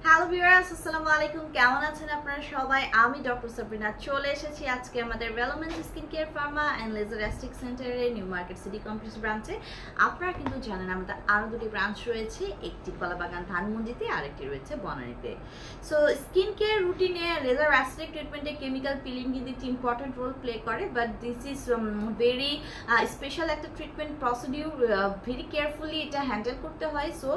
Hello viewers, আসসালামু আলাইকুম। কেমন আছেন আপনারা সবাই? আমি ডক্টর সাবরিনা চলে এসেছি আজকে আমাদের ভেলোমেন্ট skin care pharma and laser aesthetic সেন্টারে নিউ মার্কেট সিটি কমপ্লেক্স ব্রাঞ্চে। আপনারা কিন্তু জানেন আমাদের আরও দুটি ব্রাঞ্চ রয়েছে, একটি কলাবাগান ধানমন্ডিতে, আরেকটি রয়েছে বনানীতে। সো স্কিন কেয়ার রুটিনে লেজার অ্যাস্টিক ট্রিটমেন্টে কেমিক্যাল পিলিং কিন্তু একটি ইম্পর্টেন্ট রোল প্লে করে, but this is very special একটা ট্রিটমেন্ট প্রসিডিউর, ভেরি কেয়ারফুলি এটা হ্যান্ডেল করতে হয়। সো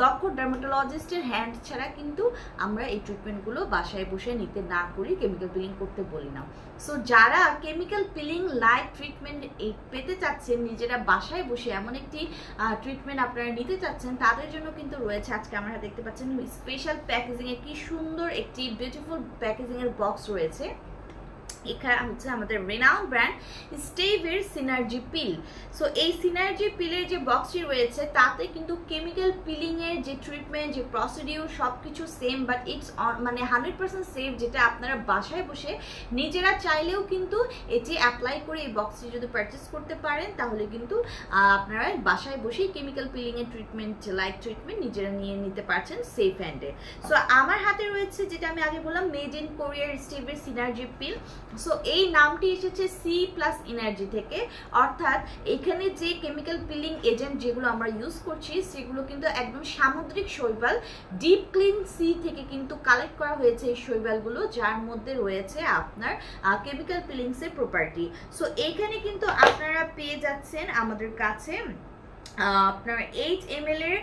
দক্ষ ডার্মাটোলজিস্টের হ্যান্ড ছাড়া কিন্তু আমরা এই ট্রিটমেন্টগুলো বাসায় বসে নিতে না করি, কেমিক্যাল পিলিং করতে বলি না। সো যারা কেমিক্যাল পিলিং লাইক ট্রিটমেন্ট পেতে চাচ্ছেন, নিজেরা বাসায় বসে এমন একটি ট্রিটমেন্ট আপনারা নিতে চাচ্ছেন, তাদের জন্য কিন্তু রয়েছে আজকে আমরা দেখতে পাচ্ছেন স্পেশাল প্যাকেজিংয়ে কি সুন্দর একটি বিউটিফুল প্যাকেজিংয়ের বক্স রয়েছে। এখানে হচ্ছে আমাদের রেনাউন্ড ব্র্যান্ড স্টেভের সিনার্জি পিল। সো এই সিনার্জি পিলের যে বক্সটি রয়েছে তাতে কিন্তু কেমিক্যাল পিলিংয়ের যে ট্রিটমেন্ট, যে প্রসিডিউর সব কিছু সেম, বাট ইটস মানে 100% সেফ, যেটা আপনারা বাসায় বসে নিজেরা চাইলেও কিন্তু এটি অ্যাপ্লাই করে এই বক্সটি যদি পারচেস করতে পারেন, তাহলে কিন্তু আপনারা বাসায় বসেই কেমিক্যাল পিলিংয়ের ট্রিটমেন্ট লাইক ট্রিটমেন্ট নিজেরা নিয়ে নিতে পারছেন সেফ হ্যান্ডে। সো আমার হাতে রয়েছে যেটা আমি আগে বললাম মেড ইন কোরিয়ার স্টেভের সিনার্জি পিল। সো এই নামটি এসেছে সি প্লাস এনার্জি থেকে, অর্থাৎ এখানে যে কেমিক্যাল পিলিং এজেন্ট যেগুলো আমরা ইউজ করছি সেগুলো কিন্তু একদম সামুদ্রিক শৈবাল, ডিপ ক্লিন সি থেকে কিন্তু কালেক্ট করা হয়েছে এই শৈবালগুলো, যার মধ্যে রয়েছে আপনার কেমিক্যাল পিলিংসের প্রপার্টি। সো এইখানে কিন্তু আপনারা পেয়ে যাচ্ছেন আমাদের কাছে আপনার 8 ml এর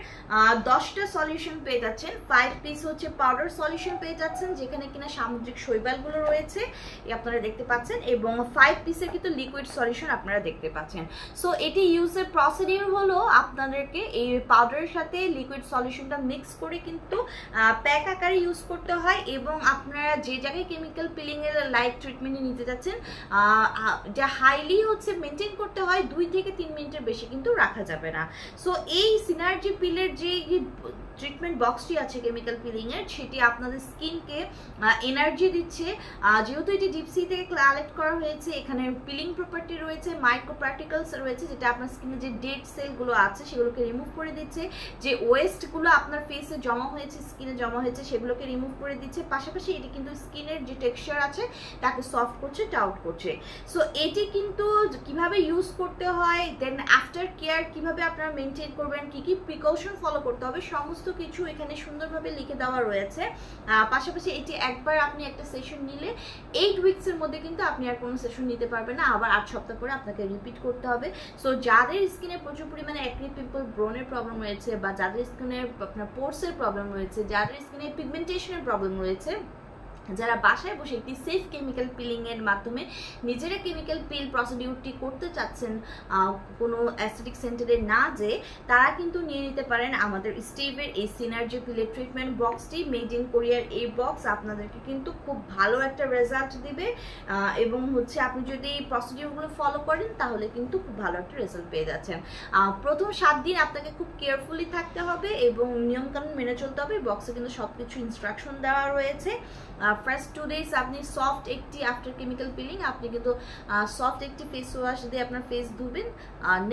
10টা সলিউশন পেয়ে যাচ্ছেন, 5 পিস হচ্ছে পাউডার সলিউশন পেয়ে যাচ্ছেন যেখানে কিনা সামুদ্রিক শৈবালগুলো রয়েছে আপনারা দেখতে পাচ্ছেন, এবং 5 পিসের কিন্তু লিকুইড সলিউশন আপনারা দেখতে পাচ্ছেন। সো এটি ইউজের প্রসিডিউর হলো আপনাদেরকে এই পাউডারের সাথে লিকুইড সলিউশনটা মিক্স করে কিন্তু প্যাক আকারে ইউজ করতে হয়, এবং আপনারা যে জায়গায় কেমিক্যাল পিলিং এর লাইক ট্রিটমেন্টে নিতে যাচ্ছেন যা হাইলি হচ্ছে মেনটেন করতে হয়, 2 থেকে 3 মিনিটের বেশি কিন্তু রাখা যাবে না। সো এই সিনার্জি পিলের যে ট্রিটমেন্ট বক্সটি আছে কেমিক্যাল পিলিং এর, সেটি আপনাদের স্কিনকে এনার্জি দিচ্ছে, যেহেতু এটি ডিপসি থেকে কালেক্ট করা হয়েছে। এখানে পিলিং প্রপার্টি রয়েছে, মাইক্রো পার্টিকলস রয়েছে, যেটা আপনার স্কিনে যে ডেড সেলগুলো আছে সেগুলোকে রিমুভ করে দিচ্ছে, যে ওয়েস্টগুলো আপনার ফেসে জমা হয়েছে, স্কিনে জমা হয়েছে, সেগুলোকে রিমুভ করে দিচ্ছে। পাশাপাশি এটি কিন্তু স্কিনের যে টেক্সচার আছে তাকে সফট করছে, টাউট করছে। সো এটি কিন্তু কিভাবে ইউজ করতে হয়, দেন আফটার কেয়ার কিভাবে আপনারা মেনটেন করবেন, কি কি প্রিকশন ফলো করতে হবে, সমস্ত কিছু এখানে সুন্দরভাবে লিখে দেওয়া রয়েছে। পাশাপাশি এটি একবার আপনি একটা সেশন নিলে 8 উইকসের মধ্যে কিন্তু আপনি আর কোনো সেশন নিতে পারবেন না, আবার 8 সপ্তাহ পরে আপনাকে রিপিট করতে হবে। সো যাদের স্কিনে প্রচুর পরিমাণে অ্যাকনি পিম্পল, ব্রনের প্রবলেম রয়েছে, বা যাদের স্কিনে আপনার পোর্সের প্রবলেম রয়েছে, যাদের স্কিনে পিগমেন্টেশনের প্রবলেম রয়েছে, যারা বাসায় বসে একটি সেফ কেমিক্যাল পিলিং এর মাধ্যমে নিজেরা কেমিক্যাল পিল প্রসিডিউরটি করতে চাচ্ছেন কোনো অ্যাস্থেটিক সেন্টারে না যে, তারা কিন্তু নিয়ে নিতে পারেন আমাদের স্টেভের এই সিনার্জি পিলের ট্রিটমেন্ট বক্সটি। মেড ইন কোরিয়ার এই বক্স আপনাদেরকে কিন্তু খুব ভালো একটা রেজাল্ট দিবে, এবং হচ্ছে আপনি যদি এই প্রসিডিউরগুলো ফলো করেন তাহলে কিন্তু খুব ভালো একটা রেজাল্ট পেয়ে যাচ্ছেন। প্রথম 7 দিন আপনাকে খুব কেয়ারফুলি থাকতে হবে এবং নিয়মকানুন মেনে চলতে হবে। বক্সে কিন্তু সব কিছু ইনস্ট্রাকশন দেওয়া রয়েছে। ফার্স্ট 2 ডেজ আপনি সফট একটি আফটার কেমিক্যাল পিলিং আপনি কিন্তু সফট একটি ফেস ওয়াশ দিয়ে আপনার ফেস ধুবেন।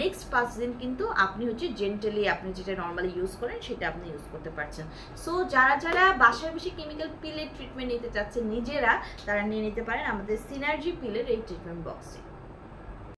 নেক্সট 5 দিন কিন্তু আপনি হচ্ছে জেন্টালি আপনি যেটা নর্মালি ইউজ করেন সেটা আপনি ইউজ করতে পারছেন। সো যারা বাসায় বসে কেমিক্যাল পিলের ট্রিটমেন্ট নিতে চাচ্ছেন নিজেরা, তারা নিয়ে নিতে পারেন আমাদের সিনার্জি পিলের এই ট্রিটমেন্ট বক্সটি।